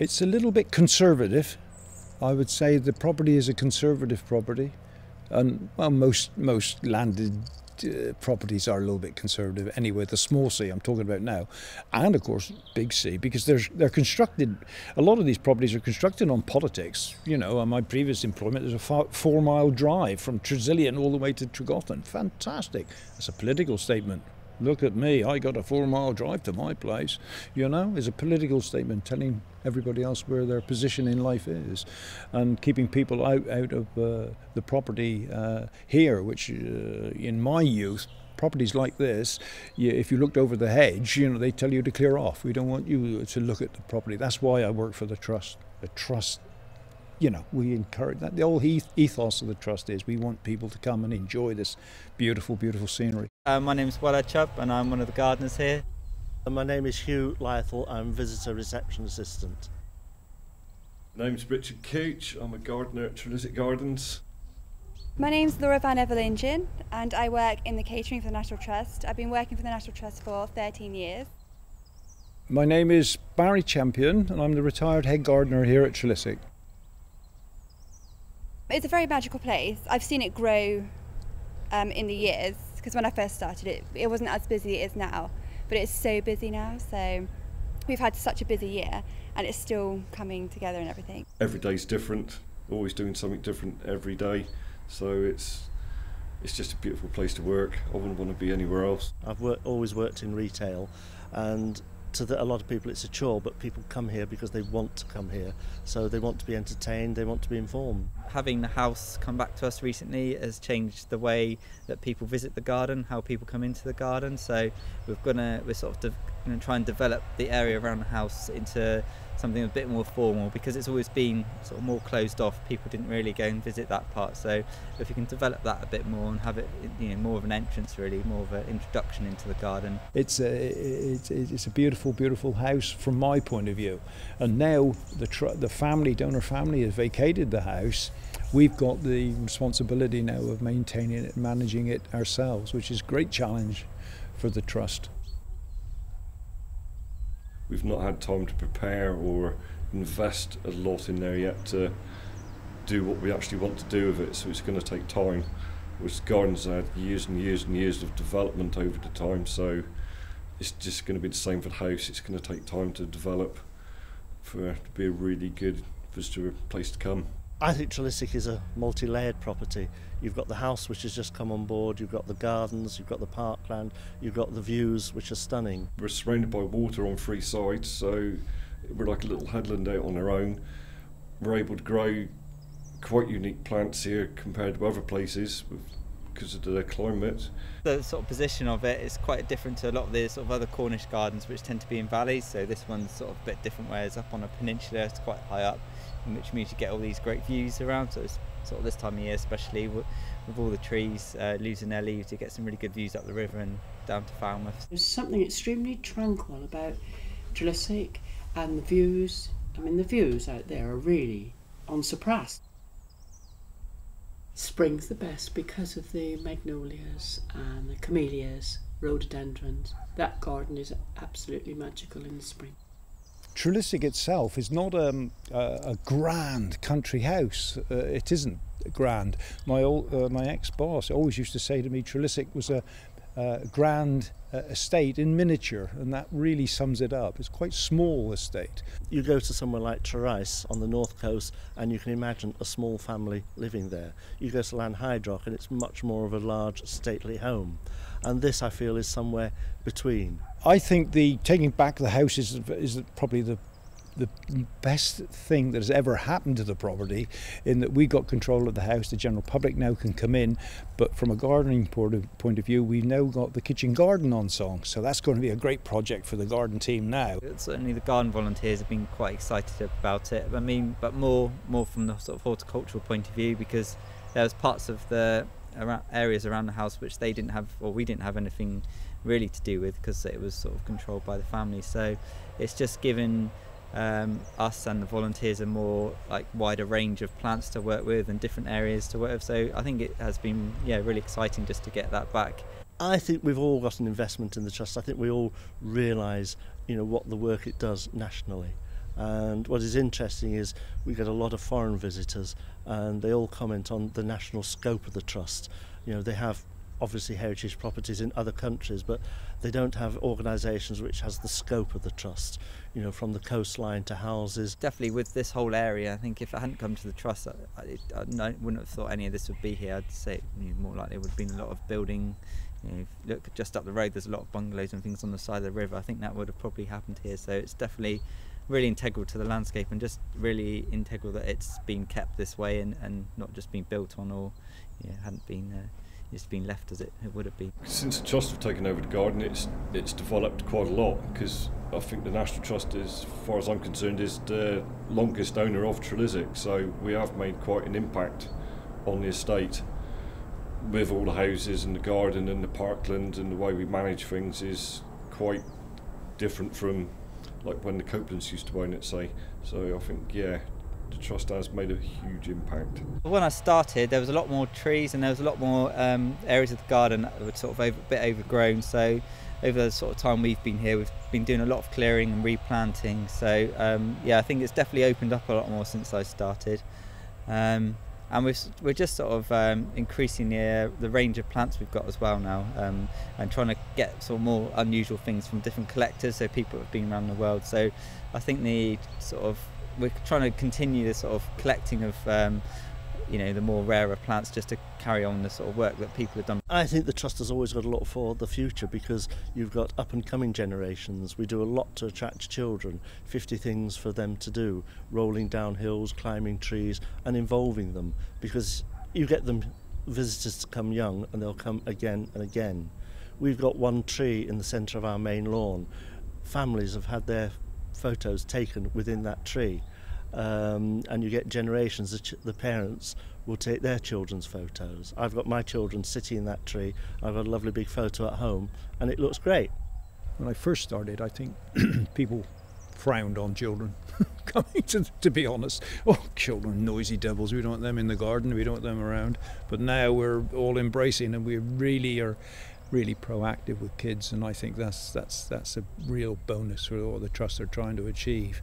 It's a little bit conservative. I would say the property is a conservative property, and well, most landed properties are a little bit conservative anyway. The small C I'm talking about now, and of course big C, because they're constructed. A lot of these properties are constructed on politics. You know, on my previous employment, there's a 4-mile drive from Trelissick all the way to Tregothon. Fantastic. That's a political statement. Look at me, I got a 4-mile drive to my place. You know, it's a political statement telling everybody else where their position in life is, and keeping people out of the property here, which in my youth, properties like this, if you looked over the hedge, you know, they tell you to clear off. We don't want you to look at the property. That's why I work for the trust. The trust, you know, we encourage that. The whole ethos of the trust is we want people to come and enjoy this beautiful, beautiful scenery. My name is Walla Chubb and I'm one of the gardeners here. My name is Hugh Lythell, I'm visitor reception assistant. My name's Richard Couch, I'm a gardener at Trelissick Gardens. My name's Laura Van Everlingen and I work in the catering for the National Trust. I've been working for the National Trust for 13 years. My name is Barry Champion and I'm the retired head gardener here at Trelissick. It's a very magical place. I've seen it grow in the years, because when I first started it wasn't as busy as it is now, but it's so busy now. So we've had such a busy year and it's still coming together and everything. Every day's different, always doing something different every day, so it's just a beautiful place to work. I wouldn't want to be anywhere else. I've always worked in retail, and to a lot of people it's a chore, but people come here because they want to come here, so they want to be entertained, they want to be informed. Having the house come back to us recently has changed the way that people visit the garden, how people come into the garden, so we're sort of going to try and develop the area around the house into something a bit more formal, because it's always been sort of more closed off. People didn't really go and visit that part, so if we can develop that a bit more and have it, you know, more of an entrance, really more of an introduction into the garden. It's a beautiful, beautiful house from my point of view, and now the donor family has vacated the house. We've got the responsibility now of maintaining it and managing it ourselves, which is a great challenge for the trust. We've not had time to prepare or invest a lot in there yet to do what we actually want to do with it, so it's going to take time. Whereas gardens had years and years and years of development over the time, so it's just going to be the same for the house. It's going to take time to develop for it to be a really good visitor place to come. I think Trelissick is a multi-layered property. You've got the house, which has just come on board, you've got the gardens, you've got the parkland, you've got the views, which are stunning. We're surrounded by water on 3 sides, so we're like a little headland out on our own. We're able to grow quite unique plants here compared to other places because of the climate. The sort of position of it is quite different to a lot of the sort of other Cornish gardens, which tend to be in valleys, so this one's sort of a bit different, where it's up on a peninsula, it's quite high up, which means you get all these great views around. So it's sort of this time of year, especially with all the trees losing their leaves, you get some really good views up the river and down to Falmouth. There's something extremely tranquil about Trelissick and the views. I mean, the views out there are really unsurpassed. Spring's the best because of the magnolias and the camellias, rhododendrons. That garden is absolutely magical in the spring. Trelissick itself is not a grand country house. It isn't grand. My ex-boss always used to say to me, Trelissick was a grand estate in miniature, and that really sums it up. It's quite small estate. You go to somewhere like Trelissick on the north coast and you can imagine a small family living there. You go to Lanhydrock and it's much more of a large stately home, and this I feel is somewhere between. I think taking back the house is probably the best thing that has ever happened to the property, in that we got control of the house. The general public now can come in, but from a gardening point of view, we've now got the kitchen garden on song, so that's going to be a great project for the garden team now. Certainly the garden volunteers have been quite excited about it. I mean, but more from the sort of horticultural point of view, because there was parts of the areas around the house which they didn't have, or we didn't have anything really to do with, because it was sort of controlled by the family. So it's just given us and the volunteers a more wider range of plants to work with and different areas to work with. So I think it has been really exciting just to get that back. I think we've all got an investment in the trust. I think we all realise what the work it does nationally, And what is interesting is we get a lot of foreign visitors, and they all comment on the national scope of the trust. You know, they have obviously heritage properties in other countries, but they don't have organisations which has the scope of the trust, you know, from the coastline to houses. Definitely with this whole area, I think if it hadn't come to the trust, I wouldn't have thought any of this would be here. I'd say more likely it would have been a lot of building. You know, look just up the road, there's a lot of bungalows and things on the side of the river. I think that would have probably happened here. So it's definitely really integral to the landscape, and just really integral that it's been kept this way and not just been built on, or hadn't been it's been left as it would have been. Since the Trust have taken over the garden, it's developed quite a lot, because I think the National Trust, as far as I'm concerned, is the longest owner of Trelissick, so we have made quite an impact on the estate. With all the houses and the garden and the parkland, and the way we manage things is quite different from like when the Copelands used to own it, say. So I think, the Trust has made a huge impact. When I started, there was a lot more trees, and there was a lot more areas of the garden that were sort of a bit overgrown. So over the sort of time we've been here, we've been doing a lot of clearing and replanting. So I think it's definitely opened up a lot more since I started. And we're just sort of increasing the range of plants we've got as well now, and trying to get sort of more unusual things from different collectors, so people that have been around the world. So I think we're trying to continue the sort of collecting of the more rarer plants, just to carry on the sort of work that people have done. I think the Trust has always got a lot for the future, because you've got up and coming generations. We do a lot to attract children, 50 things for them to do, rolling down hills, climbing trees and involving them, because you get them visitors to come young and they'll come again and again. We've got one tree in the centre of our main lawn. Families have had their photos taken within that tree, and you get generations. The parents will take their children's photos. I've got my children sitting in that tree. I've got a lovely big photo at home, and it looks great. When I first started, I think people frowned on children coming to be honest. Oh, children, noisy devils, we don't want them in the garden, we don't want them around. But now we're all embracing, and we really are really proactive with kids, and I think that's a real bonus for what the Trust are trying to achieve.